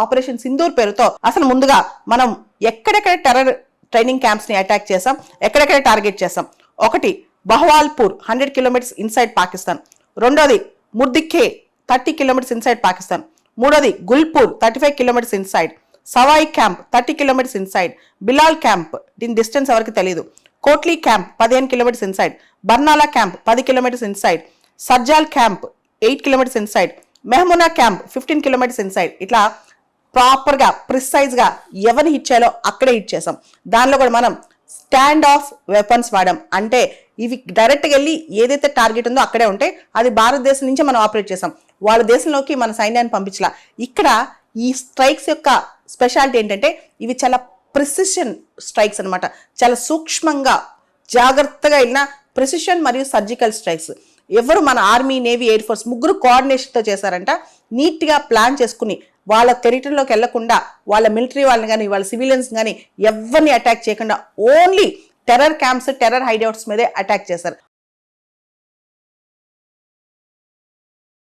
Operation Sindoor పేరుతో అసలు ముందుగా మనం ఎక్కడెక్కడ టెర్రర్ ట్రైనింగ్ క్యాంప్స్ ని అటాక్ చేసాం, ఎక్కడెక్కడ టార్గెట్ చేసాం. ఒకటి బహవాల్పూర్ 100 కిలోమీటర్స్ ఇన్సైడ్ పాకిస్తాన్, రెండోది ముర్దిఖే 30 కిలోమీటర్స్ ఇన్సైడ్ పాకిస్తాన్, మూడోది Gulpur 35 kilometres inside, Sawai camp 30 kilometres inside, Bilal camp దీని డిస్టెన్స్ ఎవరికి తెలియదు, Kotli camp 15 kilometres inside, Barnala camp 10 kilometres inside, Sarjal camp 8 kilometres inside, Mehmoona camp 15 kilometres inside. ఇట్లా ప్రాపర్గా ప్రిసైజ్గా ఎవరిని హిట్ చేయాలో అక్కడే హిట్ చేసాం. దానిలో కూడా మనం స్టాండ్ ఆఫ్ వెపన్స్ వాడాం. అంటే ఇవి డైరెక్ట్గా వెళ్ళి ఏదైతే టార్గెట్ ఉందో అక్కడే ఉంటే అది భారతదేశం నుంచే మనం ఆపరేట్ చేసాం. వాళ్ళ దేశంలోకి మన సైన్యాన్ని పంపించలా. ఇక్కడ ఈ స్ట్రైక్స్ యొక్క స్పెషాలిటీ ఏంటంటే ఇవి చాలా ప్రిసిషన్ స్ట్రైక్స్ అనమాట. చాలా సూక్ష్మంగా జాగ్రత్తగా వెళ్ళిన ప్రిసిషన్ మరియు సర్జికల్ స్ట్రైక్స్. ఎవరు మన ఆర్మీ, నేవీ, ఎయిర్ ఫోర్స్ ముగ్గురు కోఆర్డినేషన్తో చేశారంట. నీట్గా ప్లాన్ చేసుకుని వాళ్ళ టెరిటరీలోకి వెళ్లకుండా వాళ్ళ మిలిటరీ వాళ్ళని కానీ వాళ్ళ సివిలియన్స్ కానీ ఎవరిని అటాక్ చేయకుండా ఓన్లీ టెర్రర్ క్యాంప్స్, టెర్రర్ హైడౌట్స్ మీదే అటాక్ చేశారు.